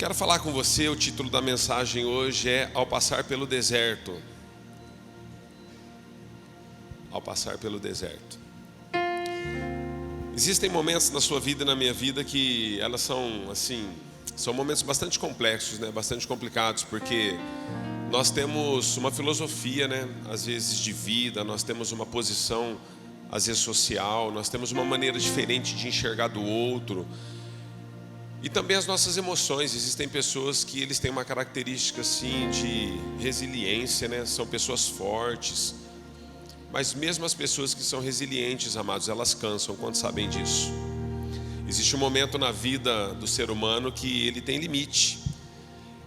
Quero falar com você, o título da mensagem hoje é Ao Passar pelo Deserto. Ao passar pelo deserto. Existem momentos na sua vida e na minha vida que elas são momentos bastante complexos, né? Bastante complicados, porque nós temos uma filosofia, né? Às vezes de vida, nós temos uma posição, às vezes social, nós temos uma maneira diferente de enxergar do outro. E também as nossas emoções. Existem pessoas que eles têm uma característica assim de resiliência, né? São pessoas fortes. Mas mesmo as pessoas que são resilientes, amados, elas cansam. Quantos sabem disso? Existe um momento na vida do ser humano que ele tem limite.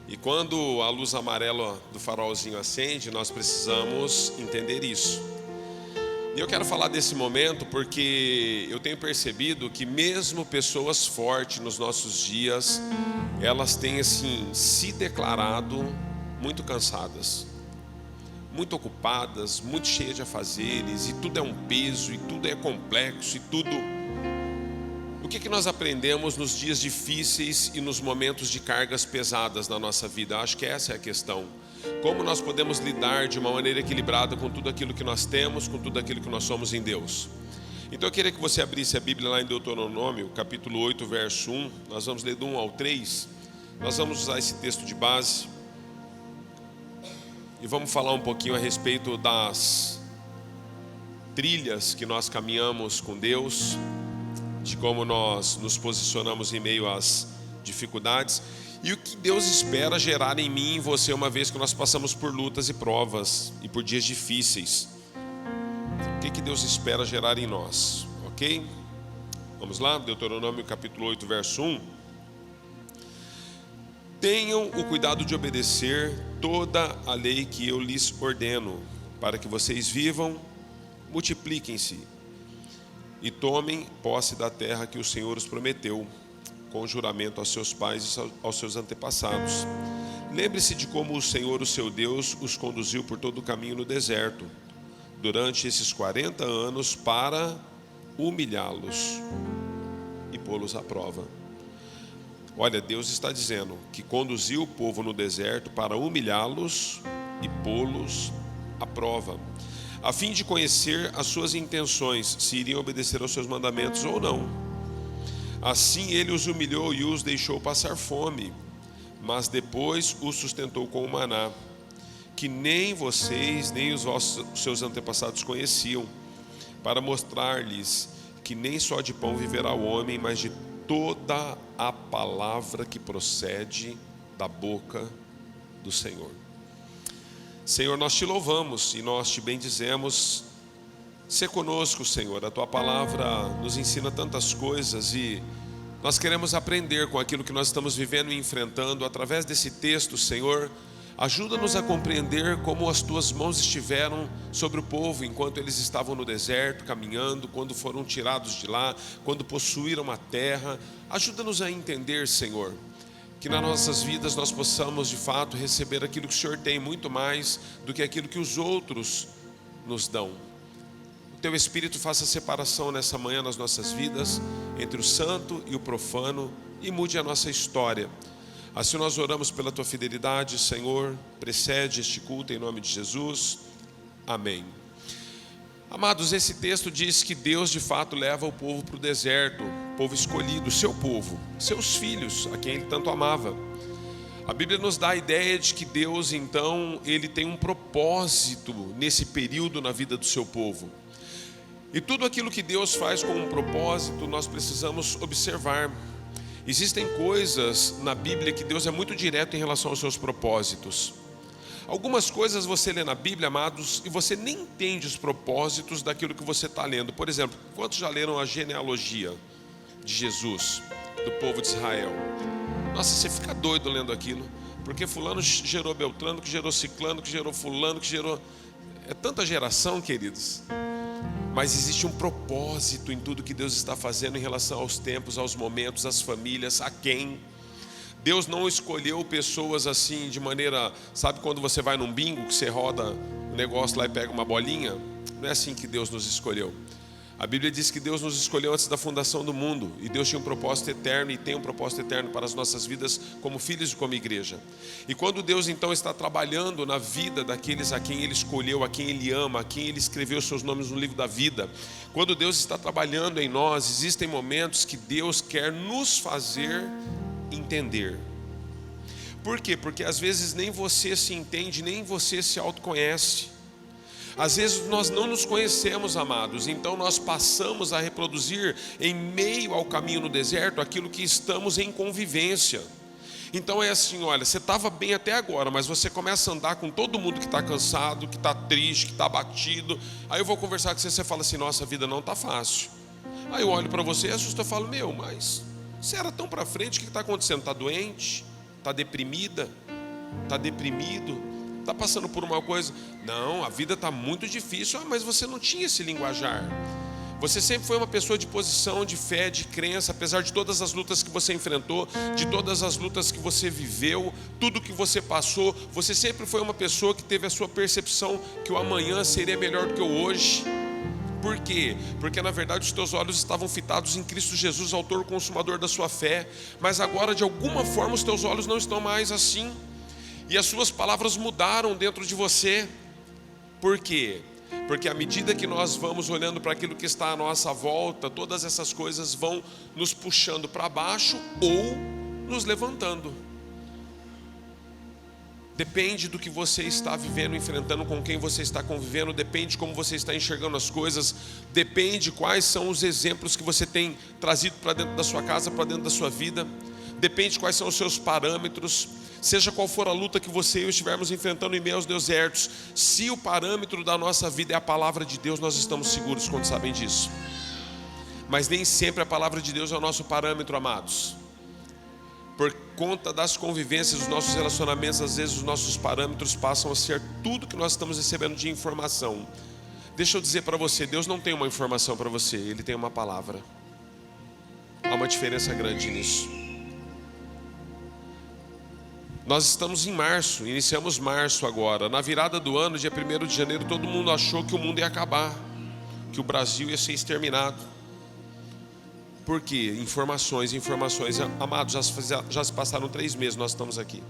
E quando a luz amarela do farolzinho acende, nós precisamos entender isso. E eu quero falar desse momento porque eu tenho percebido que mesmo pessoas fortes nos nossos dias, elas têm assim se declarado muito cansadas, muito ocupadas, muito cheias de afazeres, e tudo é um peso, e tudo é complexo, e tudo... O que nós aprendemos nos dias difíceis e nos momentos de cargas pesadas na nossa vida? Acho que essa é a questão. Como nós podemos lidar de uma maneira equilibrada com tudo aquilo que nós temos, com tudo aquilo que nós somos em Deus? Então eu queria que você abrisse a Bíblia lá em Deuteronômio, capítulo 8, verso 1. Nós vamos ler do 1 ao 3. Nós vamos usar esse texto de base. E vamos falar um pouquinho a respeito das trilhas que nós caminhamos com Deus, de como nós nos posicionamos em meio às dificuldades e o que Deus espera gerar em mim e em você uma vez que nós passamos por lutas e provas e por dias difíceis. O que Deus espera gerar em nós, ok? Vamos lá, Deuteronômio capítulo 8, verso 1. Tenham o cuidado de obedecer toda a lei que eu lhes ordeno, para que vocês vivam, multipliquem-se e tomem posse da terra que o Senhor os prometeu, com juramento aos seus pais e aos seus antepassados. Lembre-se de como o Senhor, o seu Deus, os conduziu por todo o caminho no deserto, durante esses 40 anos, para humilhá-los e pô-los à prova. Olha, Deus está dizendo que conduziu o povo no deserto para humilhá-los e pô-los à prova, a fim de conhecer as suas intenções, se iriam obedecer aos seus mandamentos ou não. Assim ele os humilhou e os deixou passar fome, mas depois os sustentou com o maná, que nem vocês nem os seus antepassados conheciam, para mostrar-lhes que nem só de pão viverá o homem, mas de toda a palavra que procede da boca do Senhor. Senhor, nós te louvamos e nós te bendizemos. Sê conosco, Senhor, a tua palavra nos ensina tantas coisas e nós queremos aprender com aquilo que nós estamos vivendo e enfrentando. Através desse texto, Senhor, ajuda-nos a compreender como as tuas mãos estiveram sobre o povo enquanto eles estavam no deserto, caminhando, quando foram tirados de lá, quando possuíram a terra. Ajuda-nos a entender, Senhor, que nas nossas vidas nós possamos de fato receber aquilo que o Senhor tem, muito mais do que aquilo que os outros nos dão. O teu Espírito faça separação nessa manhã nas nossas vidas, entre o santo e o profano, e mude a nossa história. Assim nós oramos pela tua fidelidade, Senhor. Precede este culto em nome de Jesus. Amém. Amados, esse texto diz que Deus de fato leva o povo para o deserto, o povo escolhido, seu povo, seus filhos, a quem ele tanto amava. A Bíblia nos dá a ideia de que Deus, então, ele tem um propósito nesse período na vida do seu povo. E tudo aquilo que Deus faz com um propósito, nós precisamos observar. Existem coisas na Bíblia que Deus é muito direto em relação aos seus propósitos. Algumas coisas você lê na Bíblia, amados, e você nem entende os propósitos daquilo que você está lendo. Por exemplo, quantos já leram a genealogia de Jesus, do povo de Israel? Nossa, você fica doido lendo aquilo, porque fulano gerou Beltrano, que gerou Ciclano, que gerou fulano, que gerou... É tanta geração, queridos. Mas existe um propósito em tudo que Deus está fazendo em relação aos tempos, aos momentos, às famílias, a quem. Deus não escolheu pessoas assim de maneira... Sabe quando você vai num bingo, que você roda o negócio lá e pega uma bolinha? Não é assim que Deus nos escolheu. A Bíblia diz que Deus nos escolheu antes da fundação do mundo, e Deus tinha um propósito eterno e tem um propósito eterno para as nossas vidas como filhos e como igreja. E quando Deus então está trabalhando na vida daqueles a quem Ele escolheu, a quem Ele ama, a quem Ele escreveu seus nomes no livro da vida, quando Deus está trabalhando em nós, existem momentos que Deus quer nos fazer entender. Por quê? Porque às vezes nem você se entende, nem você se autoconhece. Às vezes nós não nos conhecemos, amados, então nós passamos a reproduzir em meio ao caminho no deserto aquilo que estamos em convivência. Então é assim, olha, você estava bem até agora, mas você começa a andar com todo mundo que está cansado, que está triste, que está abatido. Aí eu vou conversar com você, você fala assim, nossa, a vida não está fácil. Aí eu olho para você e assusto, eu falo, meu, mas você era tão para frente, o que está acontecendo? Está doente? Está deprimida? Está deprimido? Está passando por uma coisa? Não, a vida está muito difícil. Mas você não tinha esse linguajar. Você sempre foi uma pessoa de posição, de fé, de crença. Apesar de todas as lutas que você enfrentou, de todas as lutas que você viveu, tudo que você passou, você sempre foi uma pessoa que teve a sua percepção que o amanhã seria melhor do que o hoje. Por quê? Porque na verdade os teus olhos estavam fitados em Cristo Jesus, autor e consumador da sua fé. Mas agora de alguma forma os teus olhos não estão mais assim. E as suas palavras mudaram dentro de você. Por quê? Porque à medida que nós vamos olhando para aquilo que está à nossa volta, todas essas coisas vão nos puxando para baixo ou nos levantando. Depende do que você está vivendo, enfrentando, com quem você está convivendo, depende de como você está enxergando as coisas, depende quais são os exemplos que você tem trazido para dentro da sua casa, para dentro da sua vida, depende quais são os seus parâmetros. Seja qual for a luta que você e eu estivermos enfrentando em meio aos desertos, se o parâmetro da nossa vida é a palavra de Deus, nós estamos seguros quando sabem disso. Mas nem sempre a palavra de Deus é o nosso parâmetro, amados. Por conta das convivências, dos nossos relacionamentos, às vezes os nossos parâmetros passam a ser tudo que nós estamos recebendo de informação. Deixa eu dizer para você, Deus não tem uma informação para você, Ele tem uma palavra. Há uma diferença grande nisso. Nós estamos em março, iniciamos março agora. Na virada do ano, dia 1º de janeiro, todo mundo achou que o mundo ia acabar, que o Brasil ia ser exterminado. Por quê? Informações. Amados, já se passaram 3 meses, nós estamos aqui.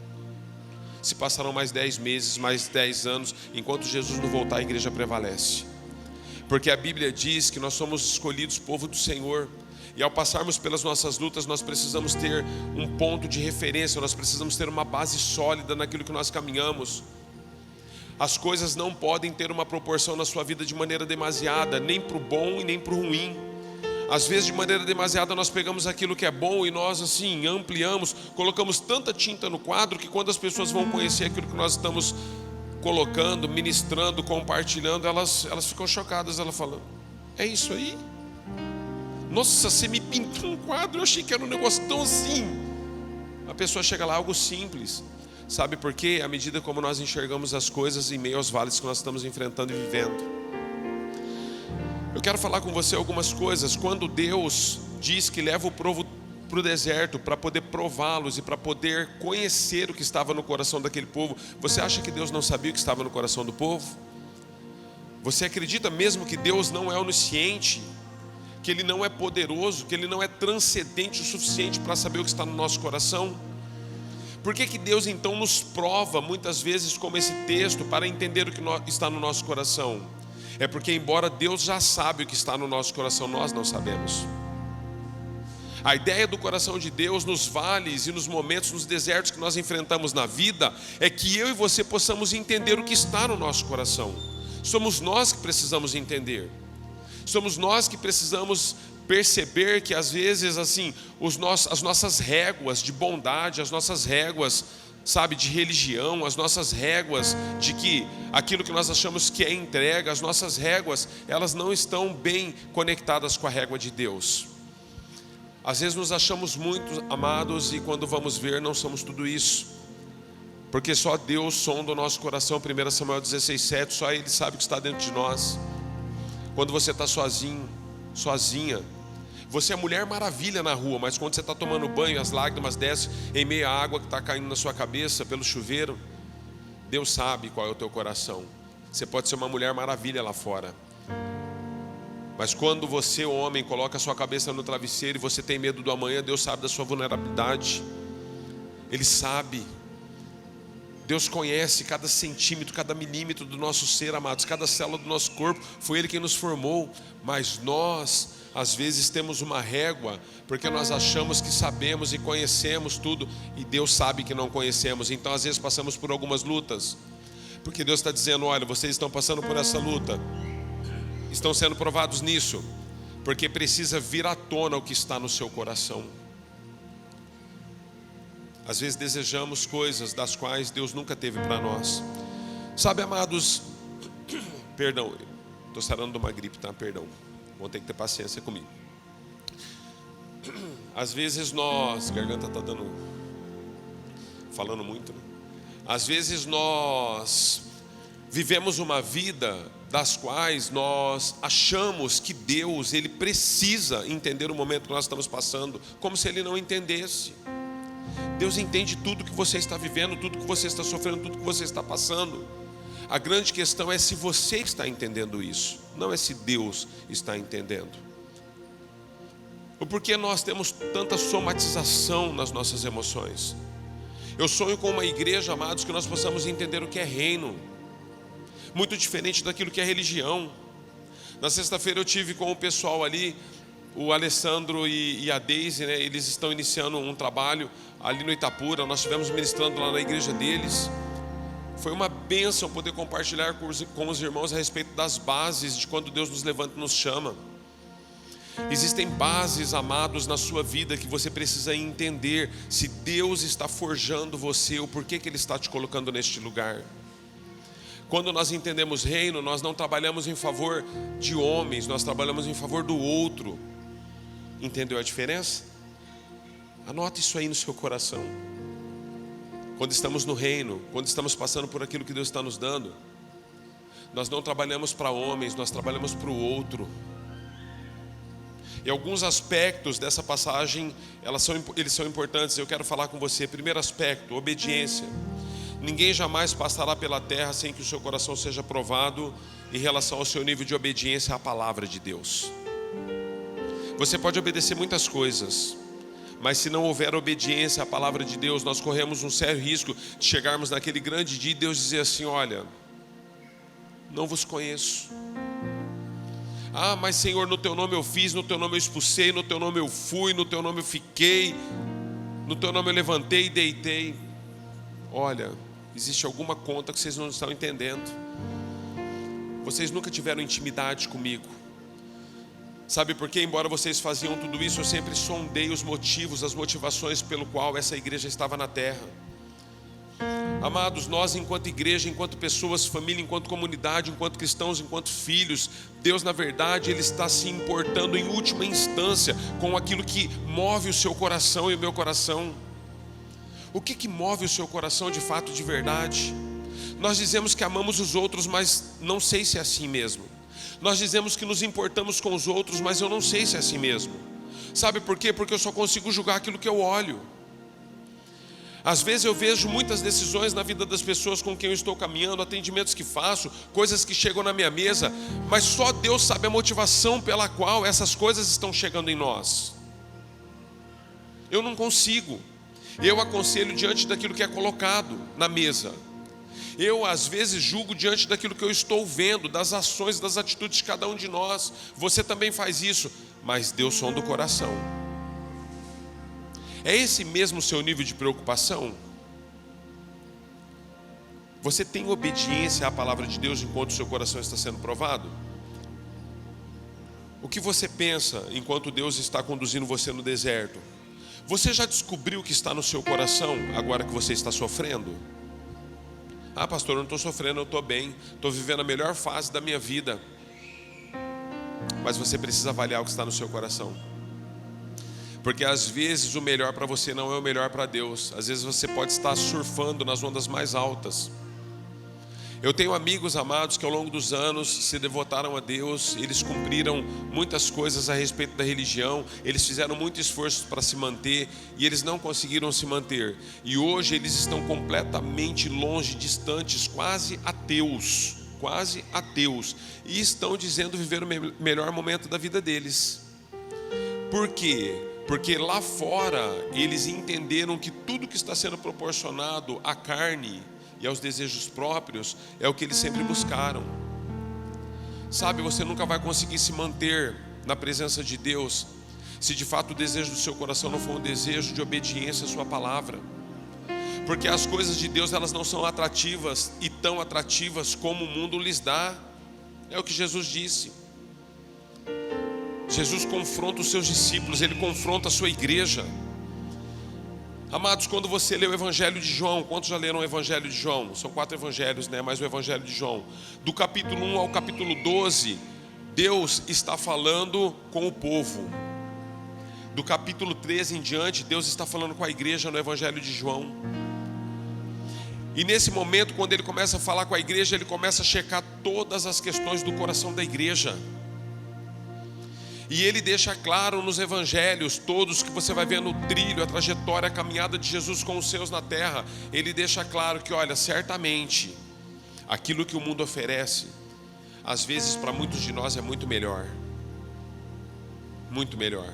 Se passaram mais 10 meses, mais 10 anos, enquanto Jesus não voltar, a igreja prevalece. Porque a Bíblia diz que nós somos escolhidos, povo do Senhor. E ao passarmos pelas nossas lutas, nós precisamos ter um ponto de referência, nós precisamos ter uma base sólida naquilo que nós caminhamos. As coisas não podem ter uma proporção na sua vida de maneira demasiada, nem para o bom e nem para o ruim. Às vezes de maneira demasiada nós pegamos aquilo que é bom e nós assim ampliamos, colocamos tanta tinta no quadro que quando as pessoas vão conhecer aquilo que nós estamos colocando, ministrando, compartilhando, elas ficam chocadas, elas falam, é isso aí? Nossa, você me pintou um quadro, eu achei que era um negócio tão assim. A pessoa chega lá, algo simples. Sabe por quê? À medida como nós enxergamos as coisas em meio aos vales que nós estamos enfrentando e vivendo. Eu quero falar com você algumas coisas. Quando Deus diz que leva o povo para o deserto para poder prová-los e para poder conhecer o que estava no coração daquele povo, você acha que Deus não sabia o que estava no coração do povo? Você acredita mesmo que Deus não é onisciente? Que Ele não é poderoso, que Ele não é transcendente o suficiente para saber o que está no nosso coração? Por que Deus então nos prova muitas vezes como esse texto para entender o que está no nosso coração? É porque embora Deus já sabe o que está no nosso coração, nós não sabemos. A ideia do coração de Deus nos vales e nos momentos, nos desertos que nós enfrentamos na vida, é que eu e você possamos entender o que está no nosso coração. Somos nós que precisamos entender. Somos nós que precisamos perceber que às vezes assim, as nossas réguas de bondade, as nossas réguas, sabe, de religião, as nossas réguas de que aquilo que nós achamos que é entrega, as nossas réguas, elas não estão bem conectadas com a régua de Deus. Às vezes nos achamos muito amados e quando vamos ver não somos tudo isso. Porque só Deus sonda o nosso coração, 1 Samuel 16:7, só Ele sabe o que está dentro de nós. Quando você está sozinho, sozinha, você é mulher maravilha na rua, mas quando você está tomando banho, as lágrimas descem em meio à água que está caindo na sua cabeça pelo chuveiro, Deus sabe qual é o teu coração. Você pode ser uma mulher maravilha lá fora, Mas quando você, homem, coloca a sua cabeça no travesseiro e você tem medo do amanhã, Deus sabe da sua vulnerabilidade. Ele sabe. Deus conhece cada centímetro, cada milímetro do nosso ser, amados, cada célula do nosso corpo. Foi Ele quem nos formou. Mas nós, às vezes, temos uma régua, porque nós achamos que sabemos e conhecemos tudo, e Deus sabe que não conhecemos. Então, às vezes, passamos por algumas lutas, porque Deus está dizendo: olha, vocês estão passando por essa luta, estão sendo provados nisso, porque precisa vir à tona o que está no seu coração. Às vezes desejamos coisas das quais Deus nunca teve para nós. Sabe, amados, perdão, estou sarando de uma gripe, tá? Perdão, vão ter que ter paciência comigo. Às vezes nós, garganta está falando muito, né? Às vezes nós vivemos uma vida das quais nós achamos que Deus, Ele precisa entender o momento que nós estamos passando, como se Ele não entendesse. Deus entende tudo que você está vivendo, tudo que você está sofrendo, tudo que você está passando. A grande questão é se você está entendendo isso, não é se Deus está entendendo. O porquê nós temos tanta somatização nas nossas emoções. Eu sonho com uma igreja, amados, que nós possamos entender o que é reino, muito diferente daquilo que é religião. Na sexta-feira eu tive com o pessoal ali, o Alessandro e a Deise, né? Eles estão iniciando um trabalho ali no Itapura. Nós estivemos ministrando lá na igreja deles. Foi uma bênção poder compartilhar com os irmãos a respeito das bases de quando Deus nos levanta e nos chama. Existem bases, amados, na sua vida que você precisa entender. Se Deus está forjando você, o porquê que Ele está te colocando neste lugar. Quando nós entendemos reino, nós não trabalhamos em favor de homens, nós trabalhamos em favor do outro. Entendeu a diferença? Anota isso aí no seu coração. Quando estamos no reino, quando estamos passando por aquilo que Deus está nos dando, nós não trabalhamos para homens, nós trabalhamos para o outro. E alguns aspectos dessa passagem, eles são importantes. Eu quero falar com você. Primeiro aspecto, obediência. Ninguém jamais passará pela terra sem que o seu coração seja provado em relação ao seu nível de obediência à palavra de Deus. Você pode obedecer muitas coisas, mas se não houver obediência à palavra de Deus, nós corremos um sério risco de chegarmos naquele grande dia e Deus dizer assim: olha, não vos conheço. Ah, mas Senhor, no teu nome eu fiz, no teu nome eu expulsei, no teu nome eu fui, no teu nome eu fiquei, no teu nome eu levantei e deitei. Olha, existe alguma conta que vocês não estão entendendo. Vocês nunca tiveram intimidade comigo. Sabe por quê? Embora vocês faziam tudo isso, eu sempre sondei os motivos, as motivações pelo qual essa igreja estava na terra. Amados, nós enquanto igreja, enquanto pessoas, família, enquanto comunidade, enquanto cristãos, enquanto filhos, Deus na verdade Ele está se importando em última instância com aquilo que move o seu coração e o meu coração. O que move o seu coração de fato, de verdade? Nós dizemos que amamos os outros, mas não sei se é assim mesmo. Nós dizemos que nos importamos com os outros, mas eu não sei se é assim mesmo. Sabe por quê? Porque eu só consigo julgar aquilo que eu olho. Às vezes eu vejo muitas decisões na vida das pessoas com quem eu estou caminhando, atendimentos que faço, coisas que chegam na minha mesa, mas só Deus sabe a motivação pela qual essas coisas estão chegando em nós. Eu não consigo. Eu aconselho diante daquilo que é colocado na mesa. Eu às vezes julgo diante daquilo que eu estou vendo, das ações, das atitudes de cada um de nós. Você também faz isso, mas Deus sonda o coração. É esse mesmo o seu nível de preocupação? Você tem obediência à palavra de Deus enquanto o seu coração está sendo provado? O que você pensa enquanto Deus está conduzindo você no deserto? Você já descobriu o que está no seu coração agora que você está sofrendo? Ah, pastor, eu não estou sofrendo, eu estou bem, estou vivendo a melhor fase da minha vida. Mas você precisa avaliar o que está no seu coração. Porque às vezes o melhor para você não é o melhor para Deus. Às vezes você pode estar surfando nas ondas mais altas. Eu tenho amigos amados que ao longo dos anos se devotaram a Deus. Eles cumpriram muitas coisas a respeito da religião. Eles fizeram muito esforço para se manter e eles não conseguiram se manter. E hoje eles estão completamente longe, distantes, quase ateus. quase ateus, e estão dizendo viver o melhor momento da vida deles. Por quê? Porque lá fora eles entenderam que tudo que está sendo proporcionado à carne e aos desejos próprios é o que eles sempre buscaram. Sabe, você nunca vai conseguir se manter na presença de Deus se de fato o desejo do seu coração não for um desejo de obediência à sua palavra. Porque as coisas de Deus, elas não são atrativas e tão atrativas como o mundo lhes dá. É o que Jesus disse. Jesus confronta os seus discípulos, ele confronta a sua igreja. Amados, quando você lê o Evangelho de João, quantos já leram o Evangelho de João? São 4 evangelhos, né? Mas o Evangelho de João, do capítulo 1 ao capítulo 12, Deus está falando com o povo. Do capítulo 13 em diante, Deus está falando com a igreja no Evangelho de João. E nesse momento, quando ele começa a falar com a igreja, ele começa a checar todas as questões do coração da igreja. E ele deixa claro nos evangelhos todos que você vai ver no trilho, a trajetória, a caminhada de Jesus com os seus na terra. Ele deixa claro que, olha, certamente, aquilo que o mundo oferece, às vezes para muitos de nós é muito melhor. Muito melhor.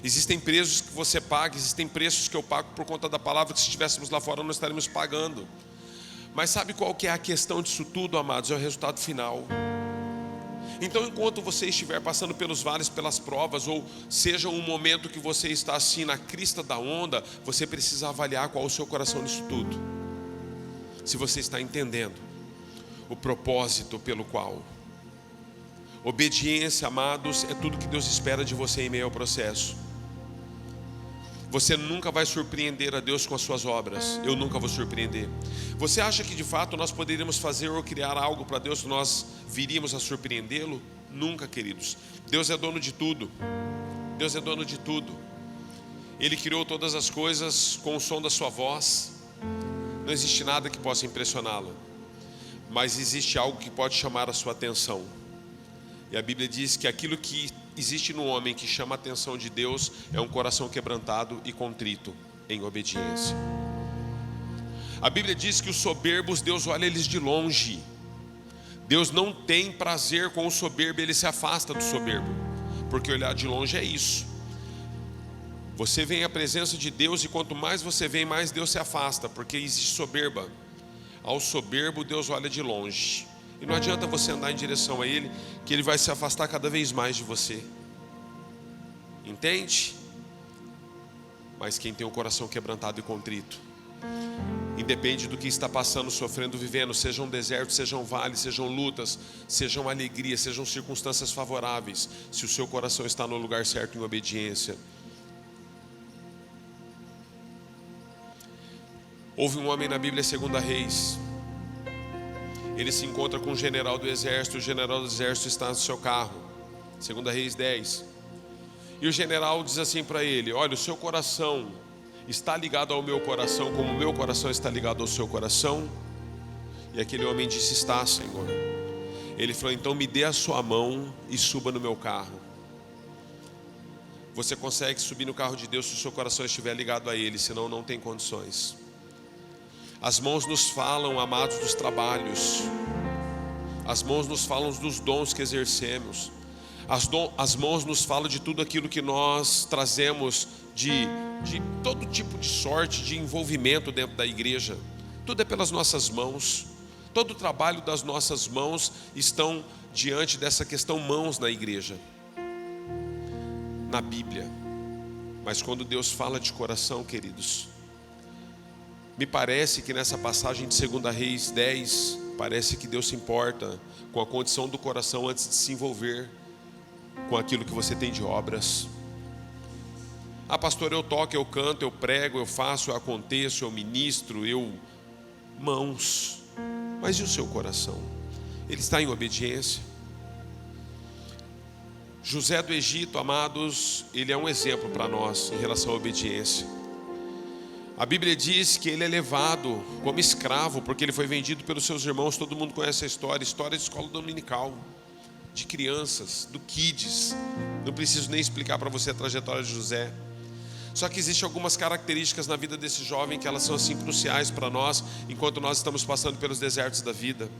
Existem preços que você paga, existem preços que eu pago por conta da palavra que se estivéssemos lá fora não estaríamos pagando. Mas sabe qual que é a questão disso tudo, amados? É o resultado final. Então, enquanto você estiver passando pelos vales, pelas provas, ou seja um momento que você está assim na crista da onda, você precisa avaliar qual é o seu coração nisso tudo. Se você está entendendo o propósito pelo qual. Obediência, amados, é tudo que Deus espera de você em meio ao processo. Você nunca vai surpreender a Deus com as suas obras. Eu nunca vou surpreender. Você acha que de fato nós poderíamos fazer ou criar algo para Deus que nós viríamos a surpreendê-lo? Nunca, queridos. Deus é dono de tudo. Deus é dono de tudo. Ele criou todas as coisas com o som da sua voz. Não existe nada que possa impressioná-lo. Mas existe algo que pode chamar a sua atenção. E a Bíblia diz que aquilo que existe no homem que chama a atenção de Deus é um coração quebrantado e contrito em obediência. A Bíblia diz que os soberbos, Deus olha eles de longe. Deus não tem prazer com o soberbo, ele se afasta do soberbo, porque olhar de longe é isso. Você vem à presença de Deus e quanto mais você vem, mais Deus se afasta, porque existe soberba. Ao soberbo, Deus olha de longe. E não adianta você andar em direção a Ele, que Ele vai se afastar cada vez mais de você. Entende? Mas quem tem o coração quebrantado e contrito, independe do que está passando, sofrendo, vivendo, sejam desertos, sejam vales, sejam lutas, sejam alegrias, sejam circunstâncias favoráveis, se o seu coração está no lugar certo em obediência. Houve um homem na Bíblia, 2 Reis. Ele se encontra com um general do exército. O general do exército está no seu carro, 2 Reis 10. E o general diz assim para ele: olha, o seu coração está ligado ao meu coração, como o meu coração está ligado ao seu coração? E aquele homem disse: está, Senhor. Ele falou: então me dê a sua mão e suba no meu carro. Você consegue subir no carro de Deus se o seu coração estiver ligado a Ele, senão não tem condições. As mãos nos falam, amados, dos trabalhos. As mãos nos falam dos dons que exercemos. As mãos nos falam de tudo aquilo que nós trazemos de todo tipo de sorte, de envolvimento dentro da igreja. Tudo é pelas nossas mãos. Todo o trabalho das nossas mãos estão diante dessa questão mãos na igreja, na Bíblia. Mas quando Deus fala de coração, queridos, me parece que nessa passagem de 2 Reis 10, parece que Deus se importa com a condição do coração antes de se envolver com aquilo que você tem de obras. Ah, pastor, eu toco, eu canto, eu prego, eu faço, eu aconteço, eu ministro, mãos. Mas e o seu coração? Ele está em obediência? José do Egito, amados, ele é um exemplo para nós em relação à obediência. A Bíblia diz que ele é levado como escravo, porque ele foi vendido pelos seus irmãos. Todo mundo conhece a história de escola dominical, de crianças, do Kids. Não preciso nem explicar para você a trajetória de José. Só que existem algumas características na vida desse jovem que elas são assim cruciais para nós, enquanto nós estamos passando pelos desertos da vida.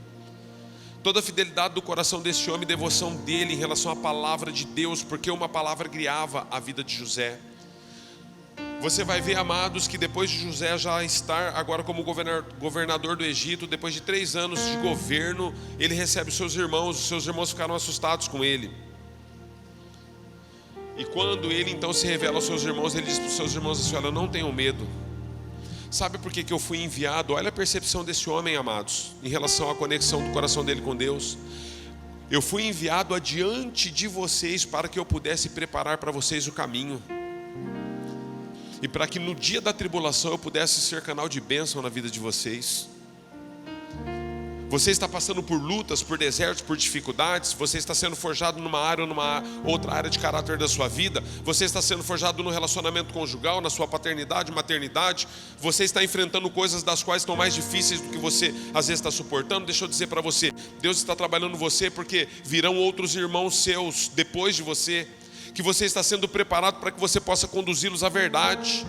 Toda a fidelidade do coração desse homem, devoção dele em relação à palavra de Deus, porque uma palavra guiava a vida de José. Você vai ver, amados, que depois de José já estar agora como governador do Egito, depois de 3 anos de governo, ele recebe os seus irmãos ficaram assustados com ele. E quando ele então se revela aos seus irmãos, ele diz para os seus irmãos assim: olha, não tenham medo. Sabe por que eu fui enviado? Olha a percepção desse homem, amados, em relação à conexão do coração dele com Deus. Eu fui enviado adiante de vocês para que eu pudesse preparar para vocês o caminho. E para que no dia da tribulação eu pudesse ser canal de bênção na vida de vocês. Você está passando por lutas, por desertos, por dificuldades. Você está sendo forjado numa área ou numa outra área de caráter da sua vida. Você está sendo forjado no relacionamento conjugal, na sua paternidade, maternidade. Você está enfrentando coisas das quais estão mais difíceis do que você às vezes está suportando. Deixa eu dizer para você, Deus está trabalhando você porque virão outros irmãos seus depois de você, que você está sendo preparado para que você possa conduzi-los à verdade.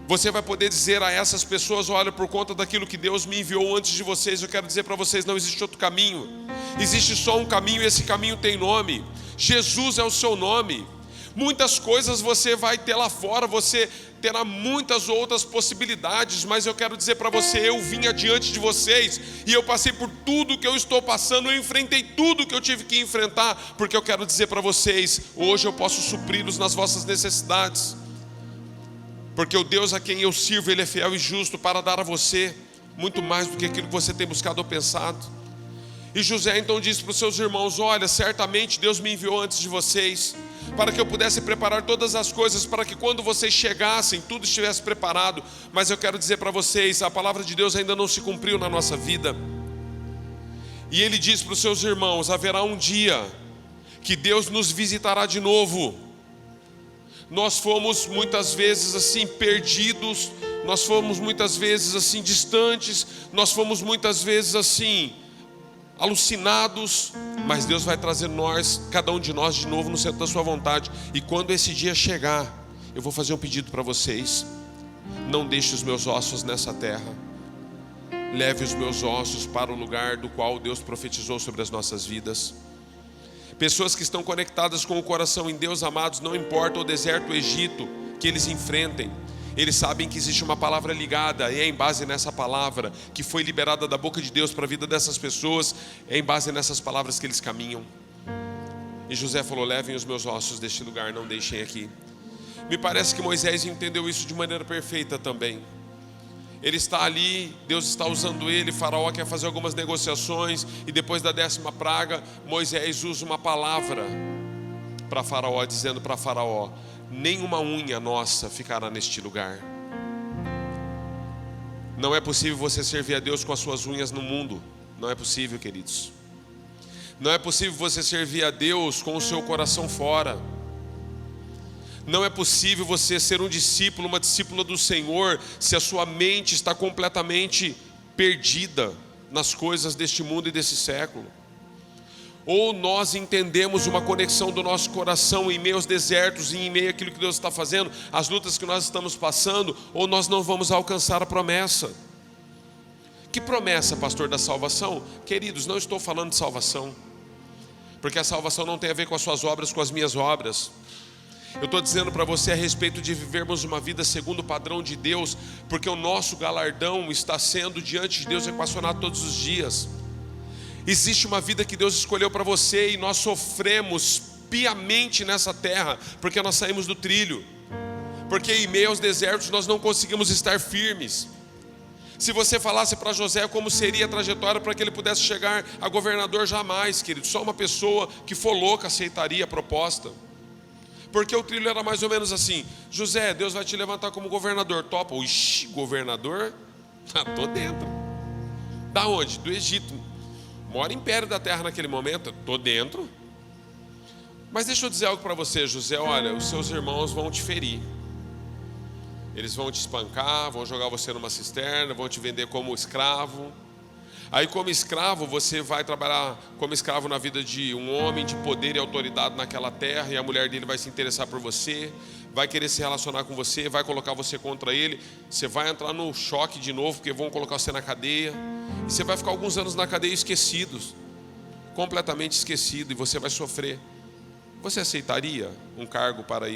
Você vai poder dizer a essas pessoas: olha, por conta daquilo que Deus me enviou antes de vocês, eu quero dizer para vocês, não existe outro caminho. Existe só um caminho e esse caminho tem nome. Jesus é o seu nome. Muitas coisas você vai ter lá fora, você terá muitas outras possibilidades, mas eu quero dizer para você, eu vim adiante de vocês e eu passei por tudo que eu estou passando, eu enfrentei tudo que eu tive que enfrentar, porque eu quero dizer para vocês, hoje eu posso supri-los nas vossas necessidades. Porque o Deus a quem eu sirvo, Ele é fiel e justo para dar a você muito mais do que aquilo que você tem buscado ou pensado. E José então disse para os seus irmãos: olha, certamente Deus me enviou antes de vocês, para que eu pudesse preparar todas as coisas, para que quando vocês chegassem, tudo estivesse preparado. Mas eu quero dizer para vocês, a palavra de Deus ainda não se cumpriu na nossa vida. E ele diz para os seus irmãos: haverá um dia que Deus nos visitará de novo. Nós fomos muitas vezes assim perdidos, nós fomos muitas vezes assim distantes, nós fomos muitas vezes assim alucinados, mas Deus vai trazer cada um de nós de novo no centro da sua vontade. E quando esse dia chegar, eu vou fazer um pedido para vocês: não deixe os meus ossos nessa terra, leve os meus ossos para o lugar do qual Deus profetizou sobre as nossas vidas. Pessoas que estão conectadas com o coração em Deus, amados, não importa o deserto, o Egito que eles enfrentem, eles sabem que existe uma palavra ligada, e é em base nessa palavra que foi liberada da boca de Deus para a vida dessas pessoas, é em base nessas palavras que eles caminham. E José falou: levem os meus ossos deste lugar, não deixem aqui. Me parece que Moisés entendeu isso de maneira perfeita também. Ele está ali, Deus está usando ele, Faraó quer fazer algumas negociações, e depois da 10ª praga, Moisés usa uma palavra para Faraó, dizendo para Faraó: nenhuma unha nossa ficará neste lugar. Não é possível você servir a Deus com as suas unhas no mundo. Não é possível, queridos. Não é possível você servir a Deus com o seu coração fora. Não é possível você ser um discípulo, uma discípula do Senhor, se a sua mente está completamente perdida nas coisas deste mundo e desse século. Ou nós entendemos uma conexão do nosso coração em meio aos desertos e em meio àquilo que Deus está fazendo, as lutas que nós estamos passando, ou nós não vamos alcançar a promessa. Que promessa, pastor, da salvação? Queridos, não estou falando de salvação, porque a salvação não tem a ver com as suas obras, com as minhas obras. Eu estou dizendo para você a respeito de vivermos uma vida segundo o padrão de Deus, porque o nosso galardão está sendo diante de Deus equacionado todos os dias. Existe uma vida que Deus escolheu para você, e nós sofremos piamente nessa terra, porque nós saímos do trilho, porque em meio aos desertos nós não conseguimos estar firmes. Se você falasse para José como seria a trajetória para que ele pudesse chegar a governador, jamais, querido, só uma pessoa que for louca aceitaria a proposta. Porque o trilho era mais ou menos assim: José, Deus vai te levantar como governador, topa? Ixi, governador? Tô dentro. Da onde? Do Egito. Maior império da terra naquele momento, tô dentro. Mas deixa eu dizer algo para você, José: olha, os seus irmãos vão te ferir. Eles vão te espancar, vão jogar você numa cisterna, vão te vender como escravo. Aí como escravo, você vai trabalhar como escravo na vida de um homem de poder e autoridade naquela terra, e a mulher dele vai se interessar por você, vai querer se relacionar com você, vai colocar você contra ele, você vai entrar no choque de novo, porque vão colocar você na cadeia, e você vai ficar alguns anos na cadeia esquecidos, completamente esquecido, e você vai sofrer. Você aceitaria um cargo para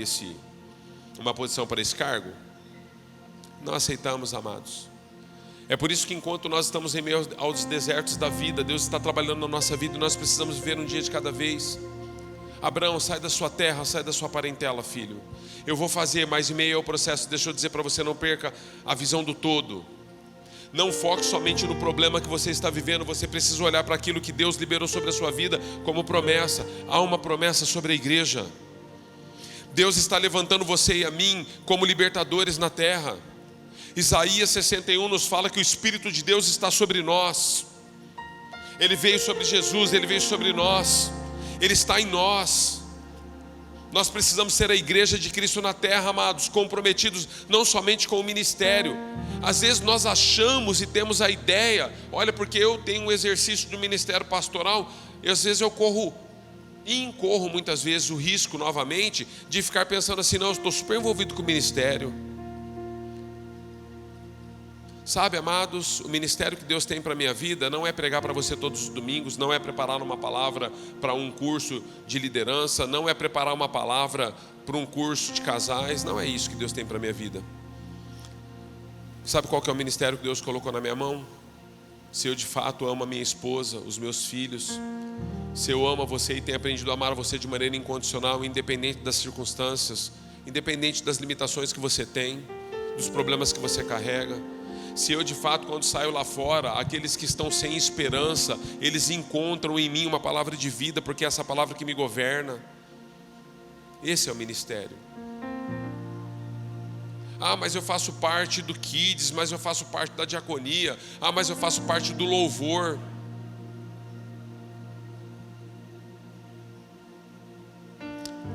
uma posição para esse cargo? Não aceitamos, amados. É por isso que enquanto nós estamos em meio aos desertos da vida, Deus está trabalhando na nossa vida e nós precisamos viver um dia de cada vez. Abraão, sai da sua terra, sai da sua parentela, filho. Eu vou fazer, mas em meio ao processo, deixa eu dizer para você, não perca a visão do todo. Não foque somente no problema que você está vivendo, você precisa olhar para aquilo que Deus liberou sobre a sua vida como promessa. Há uma promessa sobre a igreja. Deus está levantando você e a mim como libertadores na terra. Isaías 61 nos fala que o Espírito de Deus está sobre nós. Ele veio sobre Jesus, Ele veio sobre nós. Ele está em nós. Nós precisamos ser a igreja de Cristo na terra, amados, comprometidos não somente com o ministério. Às vezes nós achamos e temos a ideia, olha, porque eu tenho um exercício do ministério pastoral, e às vezes eu incorro muitas vezes o risco novamente de ficar pensando assim, não, eu estou super envolvido com o ministério. Sabe, amados, o ministério que Deus tem para a minha vida não é pregar para você todos os domingos, não é preparar uma palavra para um curso de liderança, não é preparar uma palavra para um curso de casais, não é isso que Deus tem para a minha vida. Sabe qual que é o ministério que Deus colocou na minha mão? Se eu de fato amo a minha esposa, os meus filhos, se eu amo a você e tenho aprendido a amar você de maneira incondicional, independente das circunstâncias, independente das limitações que você tem, dos problemas que você carrega. Se eu de fato, quando saio lá fora, aqueles que estão sem esperança, eles encontram em mim uma palavra de vida, porque é essa palavra que me governa. Esse é o ministério. Ah, mas eu faço parte do Kids, mas eu faço parte da diaconia. Ah, mas eu faço parte do louvor.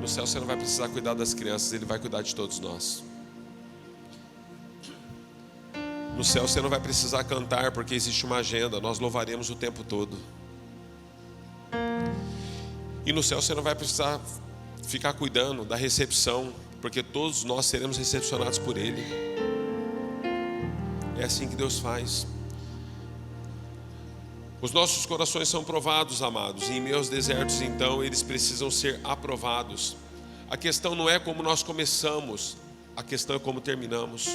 No céu você não vai precisar cuidar das crianças, Ele vai cuidar de todos nós. No céu você não vai precisar cantar, porque existe uma agenda, nós louvaremos o tempo todo. E no céu você não vai precisar ficar cuidando da recepção, porque todos nós seremos recepcionados por Ele. É assim que Deus faz. Os nossos corações são provados, amados, e em meus desertos, então, eles precisam ser aprovados. A questão não é como nós começamos, a questão é como terminamos.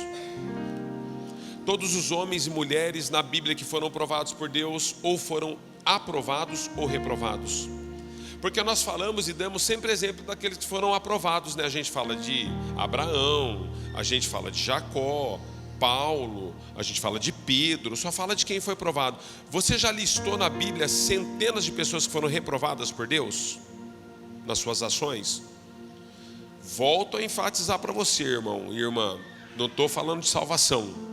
Todos os homens e mulheres na Bíblia que foram provados por Deus, ou foram aprovados ou reprovados. Porque nós falamos e damos sempre exemplo daqueles que foram aprovados, né? A gente fala de Abraão, a gente fala de Jacó, Paulo, a gente fala de Pedro, só fala de quem foi provado. Você já listou na Bíblia centenas de pessoas que foram reprovadas por Deus nas suas ações? Volto a enfatizar para você, irmão e irmã, não estou falando de salvação.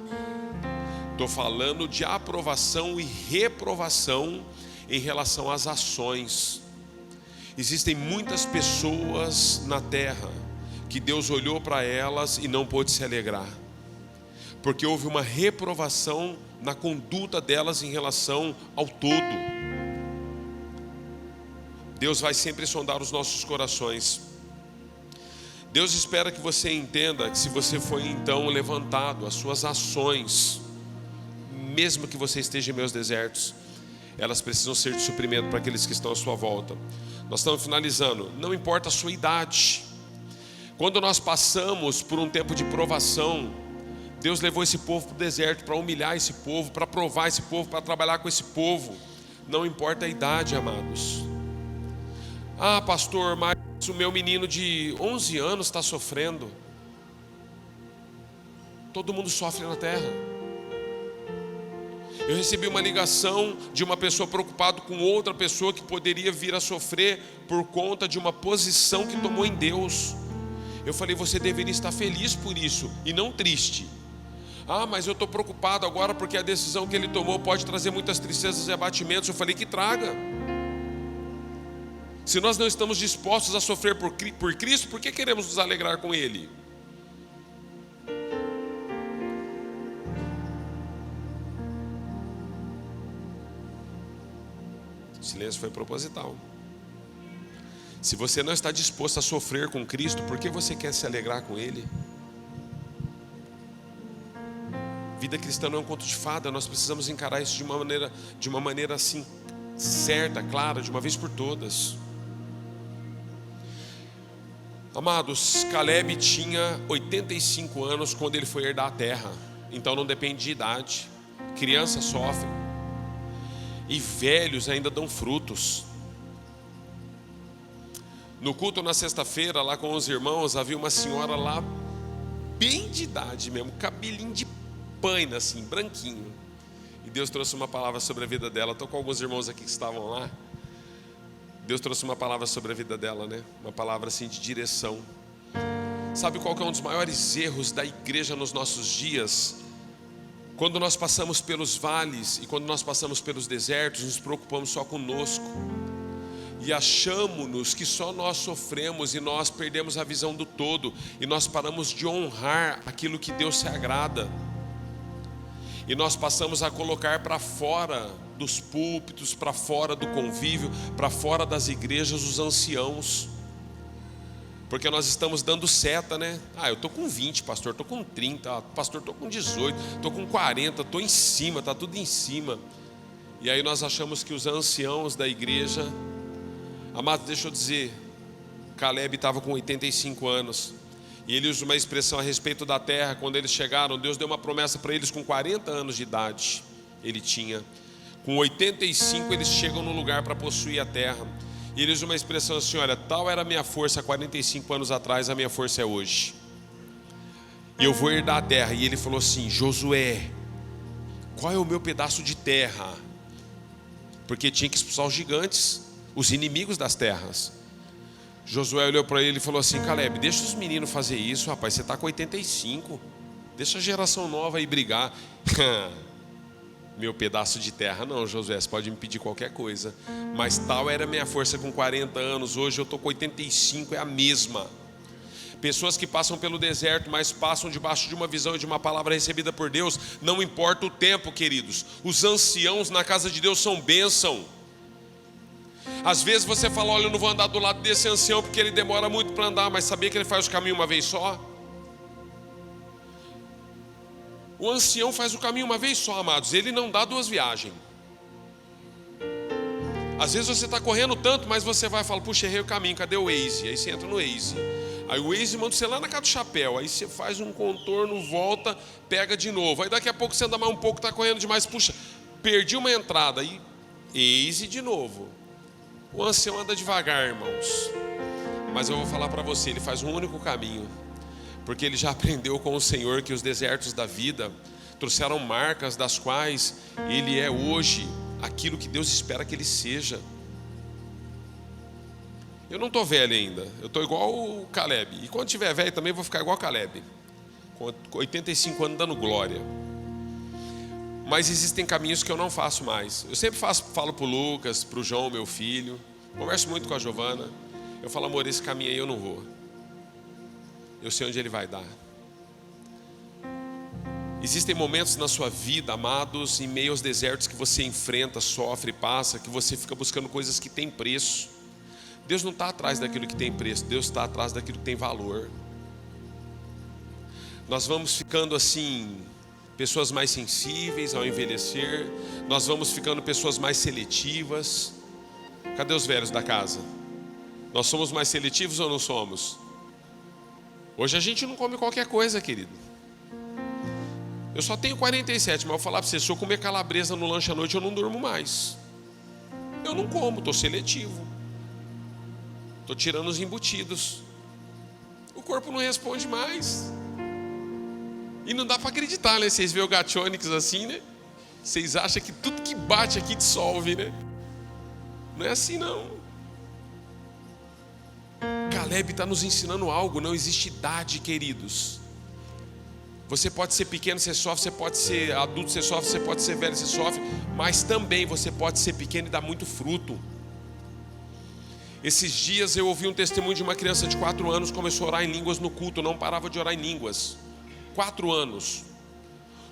Estou falando de aprovação e reprovação em relação às ações. Existem muitas pessoas na terra que Deus olhou para elas e não pôde se alegrar, porque houve uma reprovação na conduta delas em relação ao todo. Deus vai sempre sondar os nossos corações. Deus espera que você entenda que se você foi então levantado, as suas ações, mesmo que você esteja em meus desertos, elas precisam ser de suprimento para aqueles que estão à sua volta. Nós estamos finalizando. Não importa a sua idade. Quando nós passamos por um tempo de provação, Deus levou esse povo para o deserto para humilhar esse povo, para provar esse povo, para trabalhar com esse povo. Não importa a idade, amados. Ah, pastor, mas o meu menino de 11 anos está sofrendo. Todo mundo sofre na terra. Eu recebi uma ligação de uma pessoa preocupada com outra pessoa que poderia vir a sofrer por conta de uma posição que tomou em Deus. Eu falei, você deveria estar feliz por isso e não triste. Ah, mas eu estou preocupado agora porque a decisão que ele tomou pode trazer muitas tristezas e abatimentos. Eu falei, que traga. Se nós não estamos dispostos a sofrer por Cristo, por que queremos nos alegrar com Ele? O silêncio foi proposital. Se você não está disposto a sofrer com Cristo, por que você quer se alegrar com Ele? Vida cristã não é um conto de fada. Nós precisamos encarar isso de uma maneira assim, certa, clara, de uma vez por todas. Amados, Caleb tinha 85 anos quando ele foi herdar a terra. Então não depende de idade. Crianças sofrem e velhos ainda dão frutos. No culto na sexta-feira, lá com os irmãos, havia uma senhora lá, bem de idade mesmo, cabelinho de paina assim, branquinho. E Deus trouxe uma palavra sobre a vida dela. Estou com alguns irmãos aqui que estavam lá. Deus trouxe uma palavra sobre a vida dela, né? Uma palavra assim de direção. Sabe qual que é um dos maiores erros da igreja nos nossos dias? Quando nós passamos pelos vales e quando nós passamos pelos desertos, nos preocupamos só conosco. E achamos-nos que só nós sofremos e nós perdemos a visão do todo. E nós paramos de honrar aquilo que Deus se agrada. E nós passamos a colocar para fora dos púlpitos, para fora do convívio, para fora das igrejas, os anciãos. Porque nós estamos dando seta, né? Eu estou com 20, pastor, estou com 30, pastor, estou com 18, estou com 40, estou em cima, está tudo em cima. E aí nós achamos que os anciãos da igreja... Amado, deixa eu dizer, Caleb estava com 85 anos. E ele usa uma expressão a respeito da terra. Quando eles chegaram, Deus deu uma promessa para eles com 40 anos de idade. Ele tinha. Com 85 eles chegam no lugar para possuir a terra. E ele usa uma expressão assim: olha, tal era a minha força 45 anos atrás, a minha força é hoje. E eu vou herdar a terra. E ele falou assim: Josué, qual é o meu pedaço de terra? Porque tinha que expulsar os gigantes, os inimigos das terras. Josué olhou para ele e falou assim: Caleb, deixa os meninos fazer isso, rapaz, você está com 85, deixa a geração nova aí brigar. Meu pedaço de terra não, Josué, você pode me pedir qualquer coisa, mas tal era a minha força com 40 anos, hoje eu estou com 85, é a mesma. Pessoas que passam pelo deserto, mas passam debaixo de uma visão e de uma palavra recebida por Deus, não importa o tempo, queridos. Os anciãos na casa de Deus são bênção. Às vezes você fala: olha, eu não vou andar do lado desse ancião porque ele demora muito para andar, mas sabia que ele faz o caminho uma vez só? O ancião faz o caminho uma vez só, amados, ele não dá duas viagens. Às vezes você está correndo tanto, mas você vai e fala: puxa, errei o caminho, cadê o Waze? Aí você entra no Waze. Aí o Waze manda você lá na casa do chapéu. Aí você faz um contorno, volta, pega de novo. Aí daqui a pouco você anda mais um pouco, está correndo demais. Puxa, perdi uma entrada. Aí Waze de novo. O ancião anda devagar, irmãos. Mas eu vou falar para você, ele faz um único caminho. Porque ele já aprendeu com o Senhor que os desertos da vida trouxeram marcas das quais ele é hoje aquilo que Deus espera que ele seja. Eu não estou velho ainda, eu estou igual o Caleb. E quando tiver velho também vou ficar igual o Caleb, com 85 anos dando glória. Mas existem caminhos que eu não faço mais. Eu sempre falo para o Lucas, para o João, meu filho. Converso muito com a Giovana. Eu falo: amor, esse caminho aí eu não vou. Eu sei onde ele vai dar. Existem momentos na sua vida, amados, em meio aos desertos que você enfrenta, sofre, passa, que você fica buscando coisas que têm preço. Deus não está atrás daquilo que tem preço, Deus está atrás daquilo que tem valor. Nós vamos ficando assim, pessoas mais sensíveis ao envelhecer. Nós vamos ficando pessoas mais seletivas. Cadê os velhos da casa? Nós somos mais seletivos ou não somos? Hoje a gente não come qualquer coisa, querido. Eu só tenho 47, mas eu vou falar para você: se eu comer calabresa no lanche à noite, eu não durmo mais. Eu não como, estou seletivo. Estou tirando os embutidos. O corpo não responde mais. E não dá para acreditar, né? Vocês veem o Gationix assim, né? Vocês acham que tudo que bate aqui dissolve, né? Não é assim, não. Caleb está nos ensinando algo. Não existe idade, queridos. Você pode ser pequeno, você sofre. Você pode ser adulto, você sofre. Você pode ser velho, você sofre. Mas também você pode ser pequeno e dar muito fruto. Esses dias eu ouvi um testemunho de uma criança de 4 anos. Começou a orar em línguas no culto. Não parava de orar em línguas. 4 anos.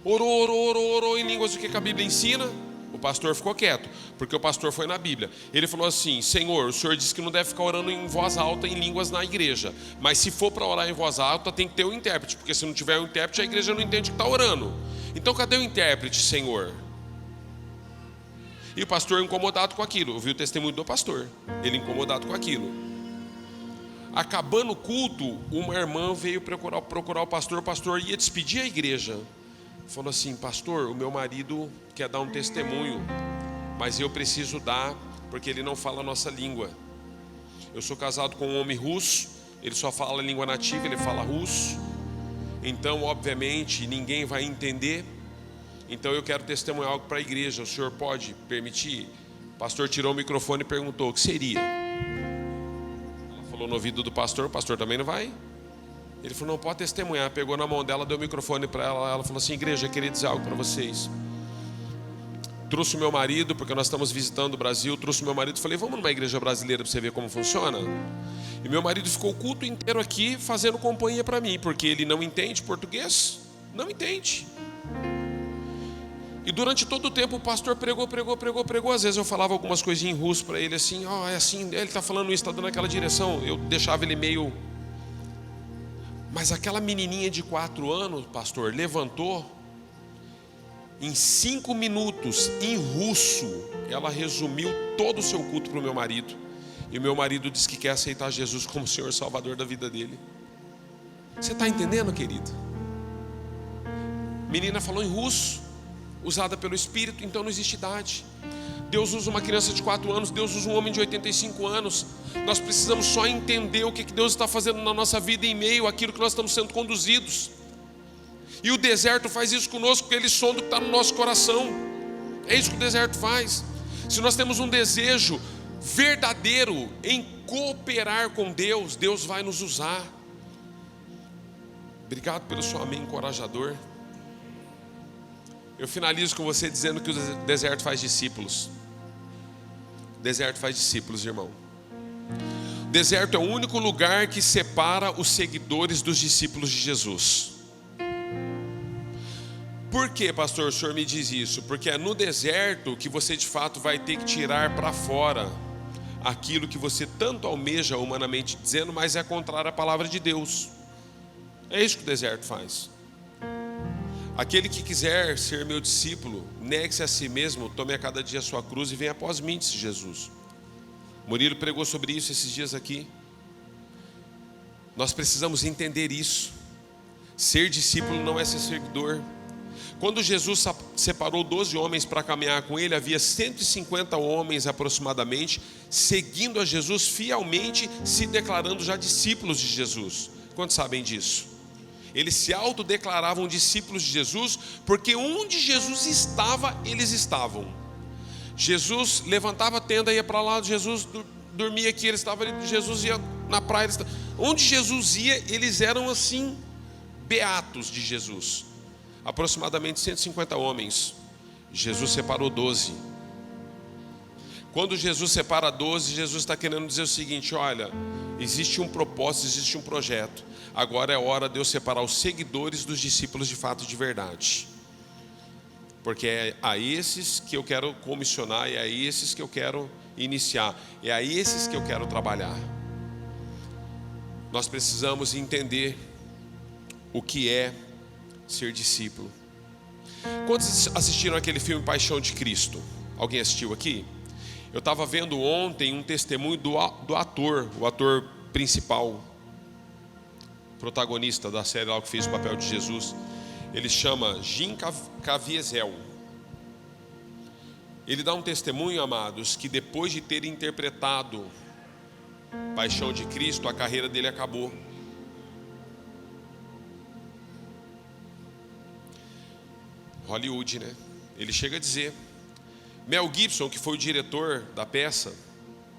Orou em línguas. O que a Bíblia ensina? O pastor ficou quieto, porque o pastor foi na Bíblia. Ele falou assim: Senhor, o Senhor disse que não deve ficar orando em voz alta em línguas na igreja, mas se for para orar em voz alta tem que ter um intérprete, porque se não tiver um intérprete a igreja não entende que está orando. Então cadê o intérprete, Senhor? E o pastor incomodado com aquilo. Eu vi o testemunho do pastor, ele incomodado com aquilo. Acabando o culto, uma irmã veio procurar o pastor ia despedir a igreja. Falou assim: pastor, o meu marido quer dar um testemunho, mas eu preciso dar, porque ele não fala a nossa língua. Eu sou casado com um homem russo, ele só fala a língua nativa, ele fala russo. Então, obviamente, ninguém vai entender. Então eu quero testemunhar algo para a igreja, o senhor pode permitir? O pastor tirou o microfone e perguntou: o que seria? Ela falou no ouvido do pastor, o pastor também não vai. Ele falou: não, pode testemunhar. Pegou na mão dela, deu o microfone para ela. Ela falou assim: igreja, eu queria dizer algo para vocês. Trouxe o meu marido, porque nós estamos visitando o Brasil. Trouxe o meu marido e falei: vamos numa igreja brasileira para você ver como funciona. E meu marido ficou o culto inteiro aqui fazendo companhia para mim, porque ele não entende português. Não entende. E durante todo o tempo o pastor pregou. Às vezes eu falava algumas coisinhas em russo para ele assim: ó, é assim, ele está falando isso, está dando aquela direção. Eu deixava ele meio... Mas aquela menininha de 4 anos, pastor, levantou, em 5 minutos, em russo, ela resumiu todo o seu culto para o meu marido. E o meu marido disse que quer aceitar Jesus como Senhor Salvador da vida dele. Você está entendendo, querido? Menina falou em russo, usada pelo Espírito, então não existe idade. Deus usa uma criança de 4 anos, Deus usa um homem de 85 anos. Nós precisamos só entender o que Deus está fazendo na nossa vida em meio àquilo que nós estamos sendo conduzidos. E o deserto faz isso conosco, porque ele sonda o que está no nosso coração. É isso que o deserto faz. Se nós temos um desejo verdadeiro em cooperar com Deus, Deus vai nos usar. Obrigado pelo seu amém encorajador. Eu finalizo com você dizendo que o deserto faz discípulos. O deserto faz discípulos, irmão. O deserto é o único lugar que separa os seguidores dos discípulos de Jesus. Por que, pastor, o senhor me diz isso? Porque é no deserto que você de fato vai ter que tirar para fora aquilo que você tanto almeja humanamente dizendo, mas é contrário à palavra de Deus. É isso que o deserto faz. Aquele que quiser ser meu discípulo, negue-se a si mesmo, tome a cada dia a sua cruz e venha após mim, disse Jesus. Murilo pregou sobre isso esses dias aqui. Nós precisamos entender isso. Ser discípulo não é ser seguidor. Quando Jesus separou 12 homens para caminhar com ele, havia 150 homens aproximadamente, seguindo a Jesus fielmente, se declarando já discípulos de Jesus. Quantos sabem disso? Eles se autodeclaravam discípulos de Jesus, porque onde Jesus estava, eles estavam. Jesus levantava a tenda, ia para lá, Jesus dormia aqui, ele estava ali, Jesus ia na praia. Onde Jesus ia, eles eram assim, beatos de Jesus. Aproximadamente 150 homens. Jesus separou 12. Quando Jesus separa 12, Jesus está querendo dizer o seguinte: olha, existe um propósito, existe um projeto. Agora é hora de eu separar os seguidores dos discípulos de fato, de verdade. Porque é a esses que eu quero comissionar, é a esses que eu quero iniciar, é a esses que eu quero trabalhar. Nós precisamos entender o que é ser discípulo. Quantos assistiram aquele filme Paixão de Cristo? Alguém assistiu aqui? Eu estava vendo ontem um testemunho do ator, o ator principal, protagonista da série lá que fez o papel de Jesus. Ele chama Jim Caviezel. Ele dá um testemunho, amados, que depois de ter interpretado Paixão de Cristo, a carreira dele acabou. Hollywood, né? Ele chega a dizer. Mel Gibson, que foi o diretor da peça,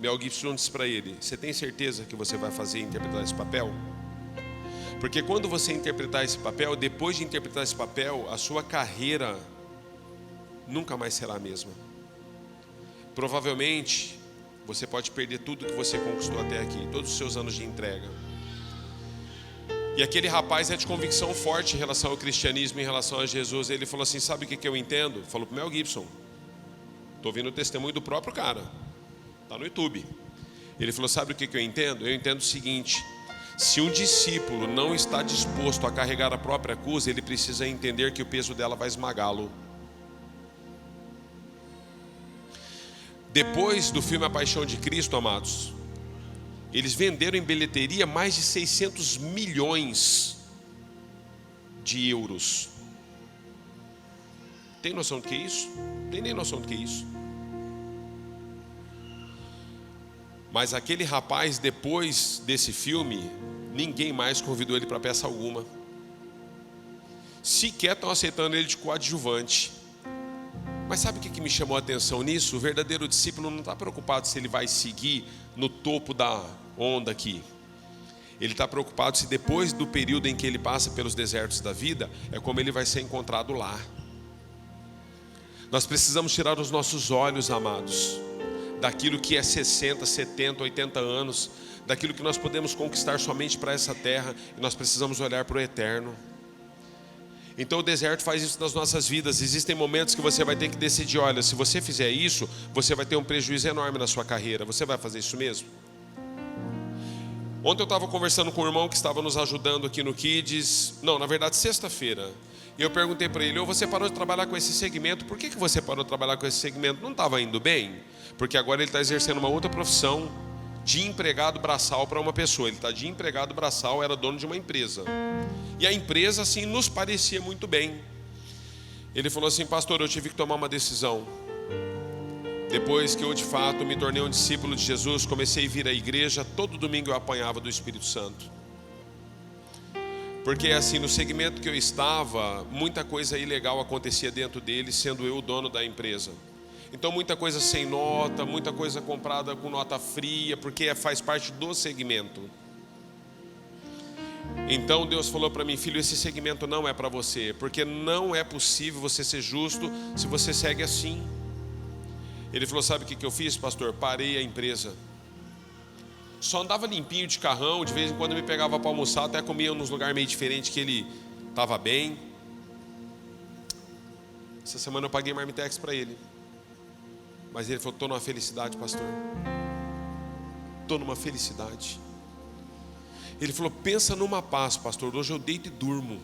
Mel Gibson disse para ele: você tem certeza que você vai fazer e interpretar esse papel? Porque quando você interpretar esse papel, depois de interpretar esse papel, a sua carreira nunca mais será a mesma. Provavelmente você pode perder tudo que você conquistou até aqui, todos os seus anos de entrega. E aquele rapaz é de convicção forte em relação ao cristianismo, em relação a Jesus. Ele falou assim: sabe o que eu entendo? Falou para o Mel Gibson: Estou ouvindo o testemunho do próprio cara. Está no YouTube. Ele falou, sabe o que eu entendo? Eu entendo o seguinte: se um discípulo não está disposto a carregar a própria cruz, ele precisa entender que o peso dela vai esmagá-lo. Depois do filme A Paixão de Cristo, amados, eles venderam em bilheteria mais de 600 milhões de euros. Tem noção do que é isso? Tem nem noção do que é isso. Mas aquele rapaz, depois desse filme, ninguém mais convidou ele para peça alguma. Sequer estão aceitando ele de coadjuvante. Mas sabe o que me chamou a atenção nisso? O verdadeiro discípulo não está preocupado se ele vai seguir no topo da onda aqui. Ele está preocupado se depois do período em que ele passa pelos desertos da vida, é como ele vai ser encontrado lá. Nós precisamos tirar os nossos olhos, amados, daquilo que é 60, 70, 80 anos, daquilo que nós podemos conquistar somente para essa terra, e nós precisamos olhar para o eterno. Então o deserto faz isso nas nossas vidas. Existem momentos que você vai ter que decidir, olha, se você fizer isso, você vai ter um prejuízo enorme na sua carreira. Você vai fazer isso mesmo? Ontem eu estava conversando com um irmão que estava nos ajudando aqui no Kids. Não, na verdade sexta-feira. E eu perguntei para ele, você parou de trabalhar com esse segmento, por que você parou de trabalhar com esse segmento? Não estava indo bem? Porque agora ele está exercendo uma outra profissão de empregado braçal para uma pessoa. Ele está de empregado braçal, era dono de uma empresa. E a empresa, assim, nos parecia muito bem. Ele falou assim, pastor, eu tive que tomar uma decisão. Depois que eu, de fato, me tornei um discípulo de Jesus, comecei a vir à igreja, todo domingo eu apanhava do Espírito Santo. Porque, assim, no segmento que eu estava, muita coisa ilegal acontecia dentro dele, sendo eu o dono da empresa. Então, muita coisa sem nota, muita coisa comprada com nota fria, porque faz parte do segmento. Então Deus falou para mim, filho, esse segmento não é para você, porque não é possível você ser justo se você segue assim. Ele falou, sabe o que eu fiz, pastor? Parei a empresa. Só andava limpinho de carrão, de vez em quando eu me pegava para almoçar, até comia nos lugares meio diferentes que ele estava bem. Essa semana eu paguei marmitex para ele. Mas ele falou, estou numa felicidade, pastor. Estou numa felicidade. Ele falou, pensa numa paz, pastor, hoje eu deito e durmo.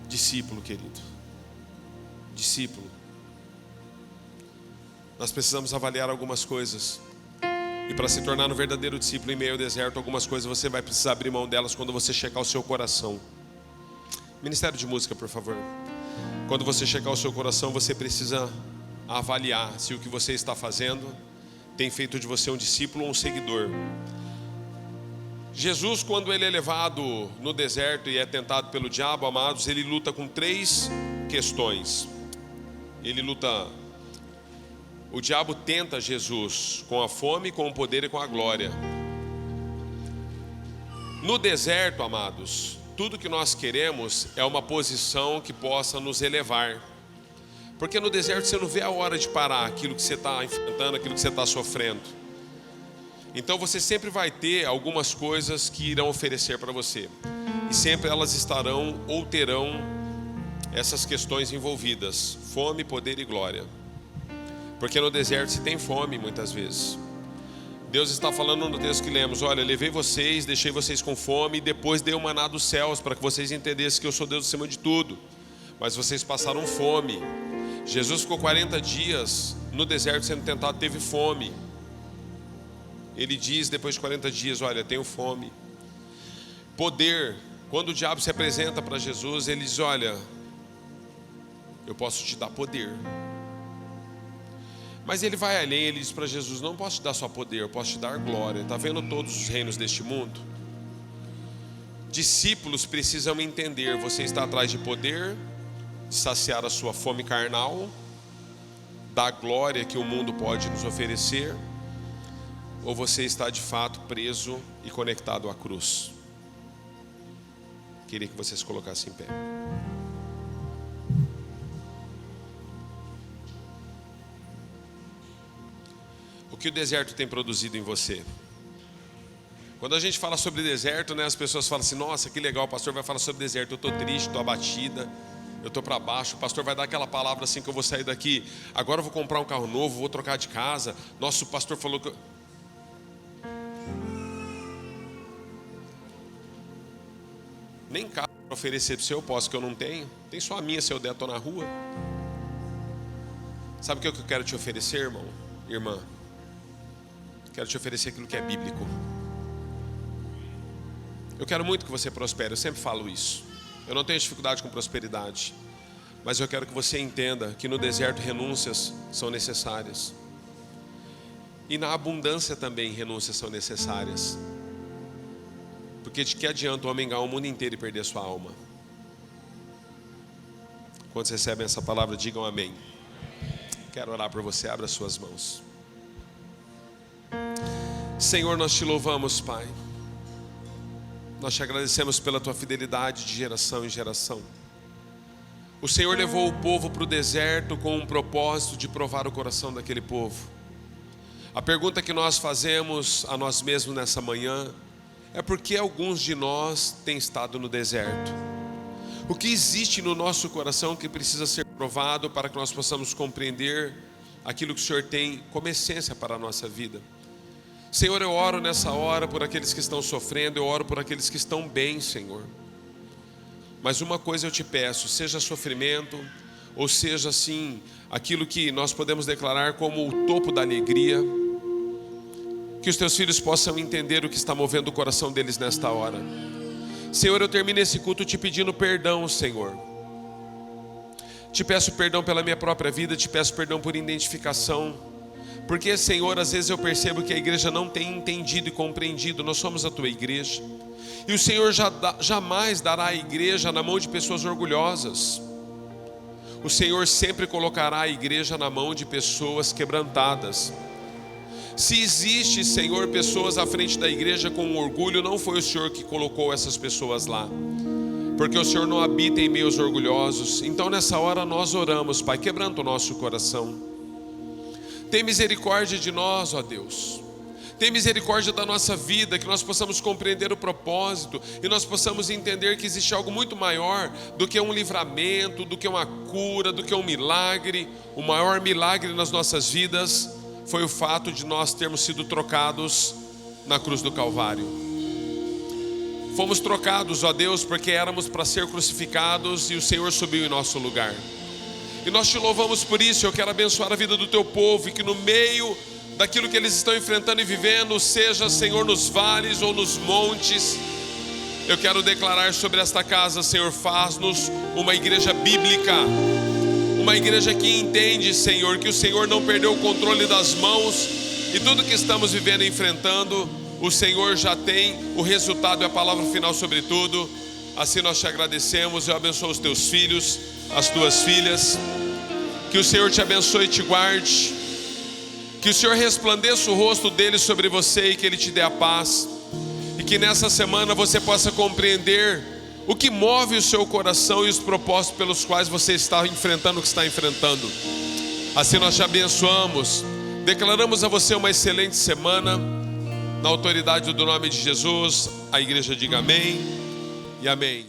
Discípulo, querido. Discípulo. Nós precisamos avaliar algumas coisas. E para se tornar um verdadeiro discípulo em meio ao deserto, algumas coisas você vai precisar abrir mão delas quando você checar o seu coração. Ministério de música, por favor. Quando você checar o seu coração, você precisa avaliar se o que você está fazendo tem feito de você um discípulo ou um seguidor. Jesus, quando ele é levado no deserto e é tentado pelo diabo, amados, ele luta com 3 questões. O diabo tenta Jesus com a fome, com o poder e com a glória. No deserto, amados, tudo que nós queremos é uma posição que possa nos elevar. Porque no deserto você não vê a hora de parar aquilo que você está enfrentando, aquilo que você está sofrendo. Então você sempre vai ter algumas coisas que irão oferecer para você. E sempre elas estarão ou terão essas questões envolvidas: fome, poder e glória. Porque no deserto se tem fome muitas vezes. Deus está falando no texto que lemos, olha, levei vocês, deixei vocês com fome, e depois dei o maná dos céus, para que vocês entendessem que eu sou Deus acima de tudo. Mas vocês passaram fome. Jesus ficou 40 dias no deserto sendo tentado, teve fome. Ele diz depois de 40 dias, olha, tenho fome. Poder, quando o diabo se apresenta para Jesus, ele diz, olha, eu posso te dar poder. Mas ele vai além, ele diz para Jesus, não posso te dar só poder, eu posso te dar glória. Está vendo todos os reinos deste mundo? Discípulos precisam entender, você está atrás de poder, de saciar a sua fome carnal, da glória que o mundo pode nos oferecer, ou você está de fato preso e conectado à cruz? Queria que você se colocasse em pé. O que o deserto tem produzido em você? Quando a gente fala sobre deserto, né, as pessoas falam assim, nossa, que legal, o pastor vai falar sobre deserto. Eu estou triste, estou abatida, eu estou para baixo, o pastor vai dar aquela palavra assim que eu vou sair daqui, agora eu vou comprar um carro novo, vou trocar de casa, nosso pastor falou que... Nem carro para oferecer para você eu posso, que eu não tenho. Tem só a minha se eu der, estou na rua. Sabe o que eu quero te oferecer, irmão? Irmã, quero te oferecer aquilo que é bíblico. Eu quero muito que você prospere, eu sempre falo isso. Eu não tenho dificuldade com prosperidade, mas eu quero que você entenda que no deserto renúncias são necessárias. E na abundância também renúncias são necessárias. Porque de que adianta o homem ganhar o mundo inteiro e perder sua alma? Quando vocês recebem essa palavra, digam amém. Quero orar por você, abra suas mãos. Senhor, nós te louvamos, Pai. Nós te agradecemos pela tua fidelidade de geração em geração. O Senhor levou o povo para o deserto com um propósito de provar o coração daquele povo. A pergunta que nós fazemos a nós mesmos nessa manhã é por que alguns de nós têm estado no deserto? O que existe no nosso coração que precisa ser provado para que nós possamos compreender aquilo que o Senhor tem como essência para a nossa vida? Senhor, eu oro nessa hora por aqueles que estão sofrendo, eu oro por aqueles que estão bem, Senhor. Mas uma coisa eu te peço, seja sofrimento, ou seja assim, aquilo que nós podemos declarar como o topo da alegria, que os teus filhos possam entender o que está movendo o coração deles nesta hora. Senhor, eu termino esse culto te pedindo perdão, Senhor. Te peço perdão pela minha própria vida, te peço perdão por identificação. Porque, Senhor, às vezes eu percebo que a igreja não tem entendido e compreendido. Nós somos a tua igreja. E o Senhor jamais dará a igreja na mão de pessoas orgulhosas. O Senhor sempre colocará a igreja na mão de pessoas quebrantadas. Se existe, Senhor, pessoas à frente da igreja com orgulho, não foi o Senhor que colocou essas pessoas lá. Porque o Senhor não habita em meio aos orgulhosos. Então nessa hora nós oramos, Pai, quebranta o nosso coração. Tem misericórdia de nós, ó Deus. Tem misericórdia da nossa vida, que nós possamos compreender o propósito e nós possamos entender que existe algo muito maior do que um livramento, do que uma cura, do que um milagre. O maior milagre nas nossas vidas foi o fato de nós termos sido trocados na cruz do Calvário. Fomos trocados, ó Deus, porque éramos para ser crucificados e o Senhor subiu em nosso lugar. E nós te louvamos por isso. Eu quero abençoar a vida do teu povo e que no meio daquilo que eles estão enfrentando e vivendo, seja, Senhor, nos vales ou nos montes, eu quero declarar sobre esta casa, Senhor, faz-nos uma igreja bíblica, uma igreja que entende, Senhor, que o Senhor não perdeu o controle das mãos e tudo que estamos vivendo e enfrentando, o Senhor já tem o resultado e a palavra final sobre tudo. Assim nós te agradecemos. Eu abençoo os teus filhos, as tuas filhas. Que o Senhor te abençoe e te guarde. Que o Senhor resplandeça o rosto dele sobre você e que ele te dê a paz. E que nessa semana você possa compreender o que move o seu coração e os propósitos pelos quais você está enfrentando o que está enfrentando. Assim nós te abençoamos. Declaramos a você uma excelente semana. Na autoridade do nome de Jesus, a igreja diga amém e amém.